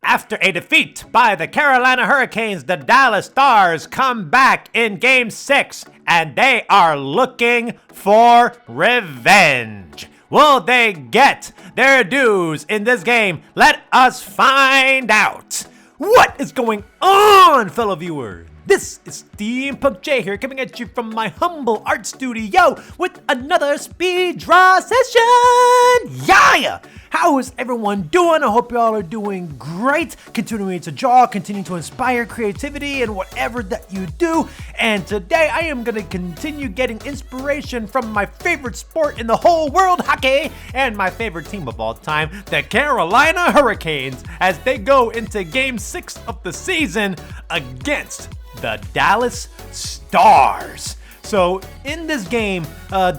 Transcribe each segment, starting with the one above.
After a defeat by the Carolina Hurricanes, the Dallas Stars come back in Game 6, and they are looking for revenge. Will they get their dues in this game? Let us find out. What is going on, fellow viewers? This is Steampunk J here, coming at you from my humble art studio with another speed draw session. Yeah! How is everyone doing? I hope y'all are doing great. Continuing to draw, continuing to inspire creativity in whatever that you do. And today I am going to continue getting inspiration from my favorite sport in the whole world, hockey, and my favorite team of all time, the Carolina Hurricanes, as they go into Game 6 of the season against the Dallas Stars. So in this game,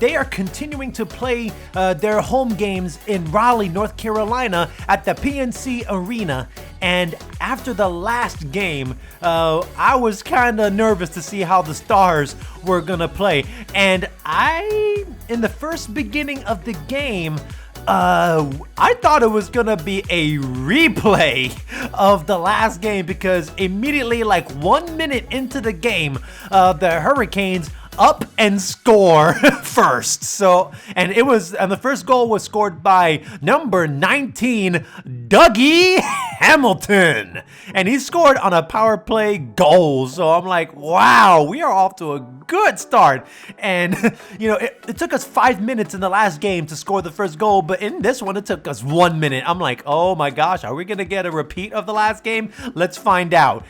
they are continuing to play their home games in Raleigh, North Carolina at the PNC Arena. And after the last game, I was kind of nervous to see how the Stars were gonna play. And in the first beginning of the game, I thought it was gonna be a replay of the last game, because immediately, like 1 minute into the game, the Hurricanes up and score first. So, and the first goal was scored by number 19, Dougie Hamilton, and he scored on a power play goal. So I'm like, wow, we are off to a good start. And you know, it took us 5 minutes in the last game to score the first goal, but in this one it took us 1 minute. I'm like, oh my gosh, are we gonna get a repeat of the last game? Let's find out.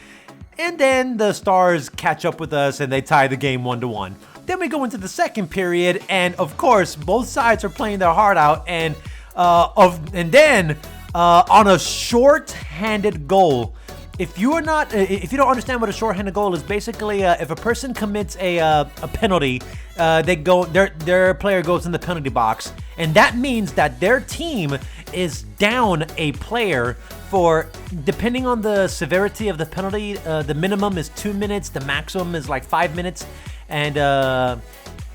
And then the Stars catch up with us and they tie the game 1-1. Then we go into the second period, and of course both sides are playing their heart out, and then on a short-handed goal. If you don't understand what a short-handed goal is, basically if a person commits a penalty, their player goes in the penalty box, and that means that their team is down a player for, depending on the severity of the penalty, the minimum is 2 minutes, the maximum is like 5 minutes, and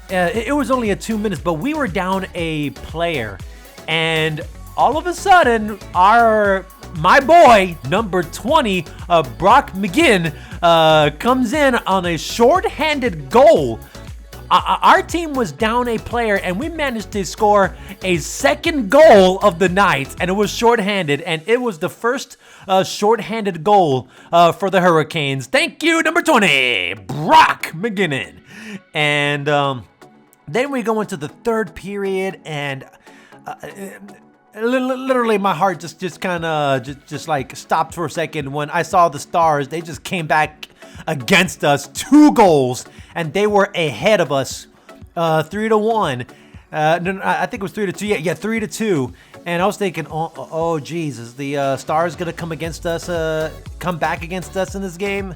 it was only 2 minutes, but we were down a player, and all of a sudden, my boy, number 20, Brock McGinn, comes in on a short-handed goal. Our team was down a player, and we managed to score a second goal of the night, and it was short-handed, and it was the first short-handed goal for the Hurricanes. Thank you, number 20, Brock McGinnon. And then we go into the third period, and literally my heart just kind of like stopped for a second when I saw the Stars. They just came back against us, 2 goals, and they were ahead of us 3-1. No, I think it was 3-2. Yeah, 3-2. And I was thinking, oh Jesus, the Stars gonna come back against us in this game.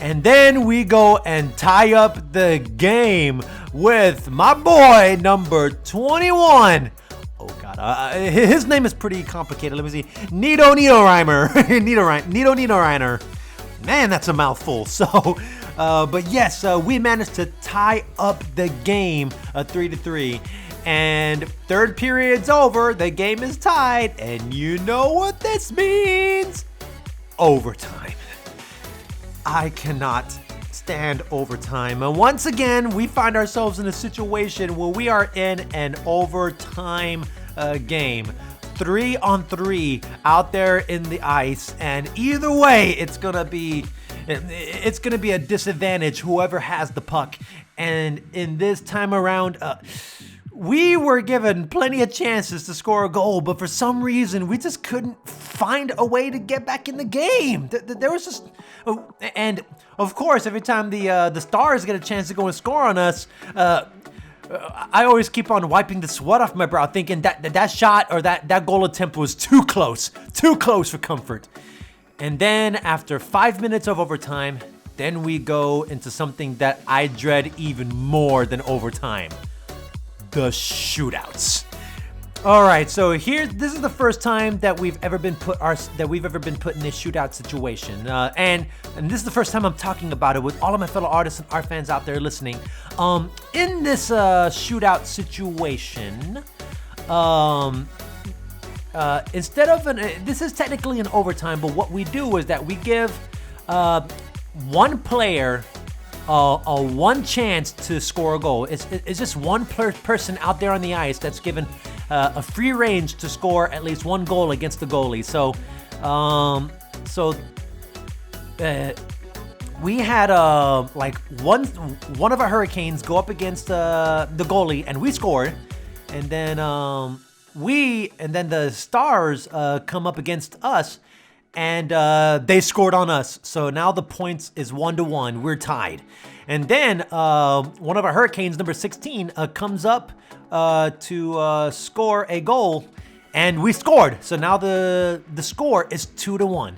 And then we go and tie up the game with my boy number 21. Oh God, his name is pretty complicated. Let me see. Nito Reimer. Nito Reiner. Man, that's a mouthful. So, but yes, we managed to tie up the game 3-3. And third period's over. The game is tied. And you know what this means? Overtime. I cannot stand overtime. And once again, we find ourselves in a situation where we are in an overtime game. 3-on-3 out there in the ice, and either way, it's gonna be a disadvantage whoever has the puck. And in this time around, we were given plenty of chances to score a goal, but for some reason, we just couldn't find a way to get back in the game. There was just, and of course, every time the Stars get a chance to go and score on us, I always keep on wiping the sweat off my brow, thinking that shot or that goal attempt was too close for comfort. And then after 5 minutes of overtime, then we go into something that I dread even more than overtime. The shootouts. All right, so this is the first time that we've ever been put in a shootout situation, and this is the first time I'm talking about it with all of my fellow artists and art fans out there listening. In this shootout situation, instead of this is technically an overtime, but what we do is that we give one player one chance to score a goal. It's just one person out there on the ice that's given a free range to score at least one goal against the goalie. So, we had like one of our Hurricanes go up against the goalie, and we scored, and then the Stars come up against us, and they scored on us. So now the points is 1-1. We're tied. And then one of our Hurricanes, number 16, comes up to score a goal, and we scored. So now the score is 2-1.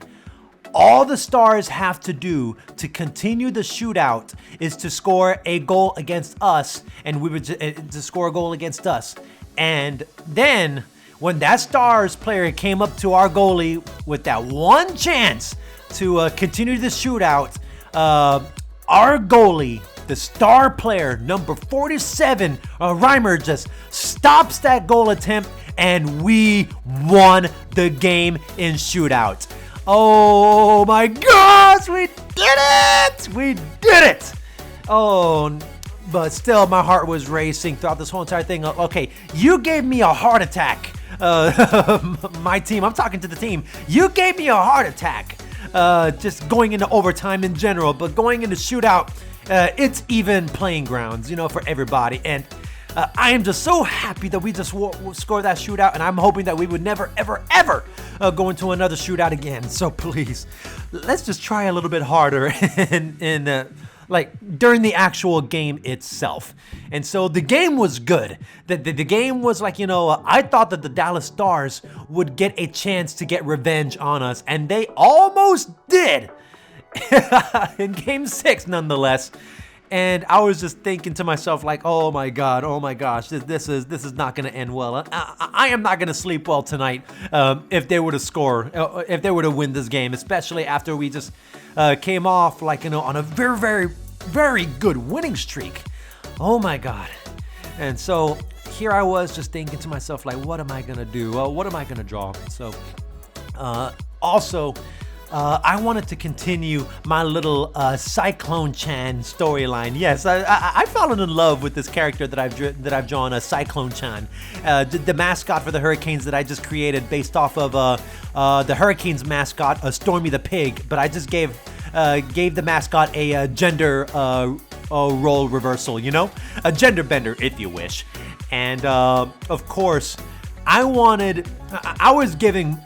All the Stars have to do to continue the shootout is to score a goal against us, and we would to score a goal against us. And then when that Stars player came up to our goalie with that one chance to continue the shootout, our goalie, the star player, number 47, Reimer, just stops that goal attempt, and we won the game in shootout. Oh my gosh, we did it! We did it! Oh, but still my heart was racing throughout this whole entire thing. Okay, you gave me a heart attack. My team, I'm talking to the team. You gave me a heart attack. Just going into overtime in general, but going into shootout, it's even playing grounds, for everybody. And I am just so happy that we just scored that shootout, and I'm hoping that we would never, ever, ever go into another shootout again. So please, let's just try a little bit harder in like during the actual game itself. And so the game was good. The game was like, I thought that the Dallas Stars would get a chance to get revenge on us, and they almost did in game 6 nonetheless. And I was just thinking to myself, like, oh my gosh, this is not going to end well. I am not going to sleep well tonight if they were to score, if they were to win this game, especially after we just came off, like, on a very, very, very good winning streak. Oh my God. And so here I was just thinking to myself, like, what am I going to do? What am I going to draw? So also, I wanted to continue my little Cyclone-Chan storyline. Yes, I've fallen in love with this character that I've drawn, Cyclone-Chan, the mascot for the Hurricanes that I just created based off of the Hurricanes mascot, Stormy the Pig. But I just gave the mascot a gender role reversal, a gender bender, if you wish. And of course, I was giving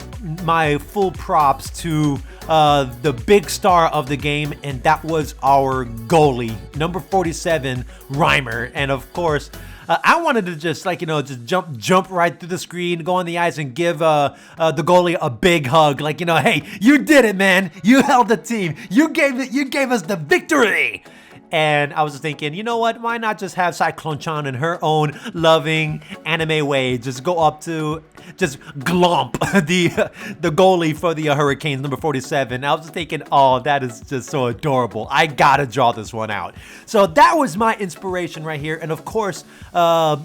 my full props to the big star of the game, and that was our goalie, number 47, Reimer. And of course, I wanted to just just jump right through the screen, go on the ice, and give the goalie a big hug. Like, hey, you did it, man. You held the team. You gave us the victory. And I was just thinking, you know what? Why not just have Cyclone-Chan in her own loving anime way? Just go up to, just glomp the goalie for the Hurricanes, number 47. I was just thinking, oh, that is just so adorable. I gotta draw this one out. So that was my inspiration right here. And of course, the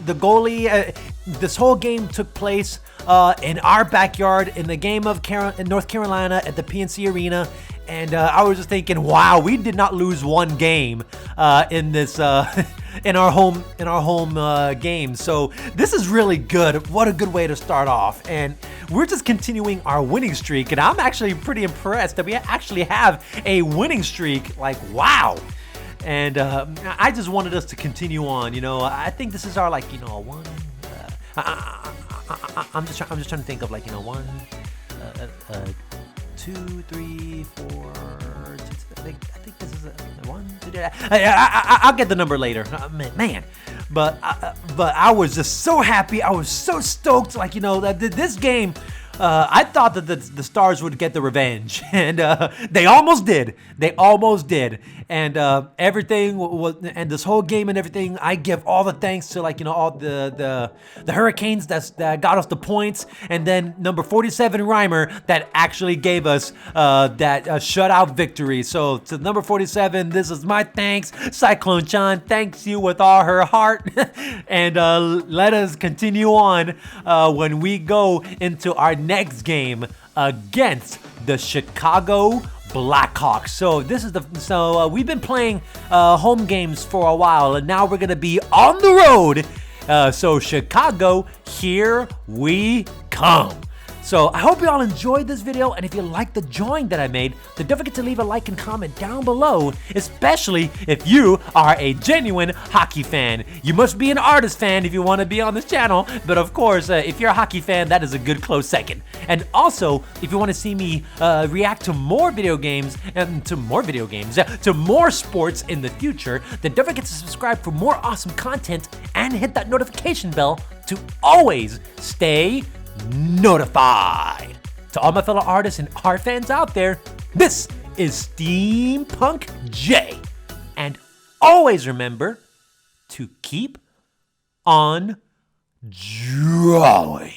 goalie, this whole game took place in our backyard in the game of in North Carolina at the PNC Arena. And I was just thinking, wow, we did not lose one game in this in our home game. So this is really good. What a good way to start off. And we're just continuing our winning streak. And I'm actually pretty impressed that we actually have a winning streak. Like, wow. And I just wanted us to continue on. I think this is our one. I'm just trying to think of 1, 2, 3, 4. I think this is a 1, 2. I'll get the number later, man. But I was just so happy. I was so stoked. That this game. I thought that the Stars would get the revenge, and they almost did. and everything was, and this whole game and everything, I give all the thanks to, like, all the Hurricanes that got us the points, and then number 47 Reimer that actually gave us that shutout victory. So to number 47, this is my thanks. Cyclone-Chan thanks you with all her heart, and let us continue on when we go into our next game against the Chicago Blackhawks. So we've been playing home games for a while, and now we're gonna be on the road. So Chicago, here we come. So I hope you all enjoyed this video, and if you like the drawing that I made, then don't forget to leave a like and comment down below, especially if you are a genuine hockey fan. You must be an artist fan if you want to be on this channel, but of course, if you're a hockey fan, that is a good close second. And also, if you want to see me react to more video games, to more sports in the future, then don't forget to subscribe for more awesome content and hit that notification bell to always stay notified. To all my fellow artists and art fans out there, this is Steampunk J. And always remember to keep on drawing.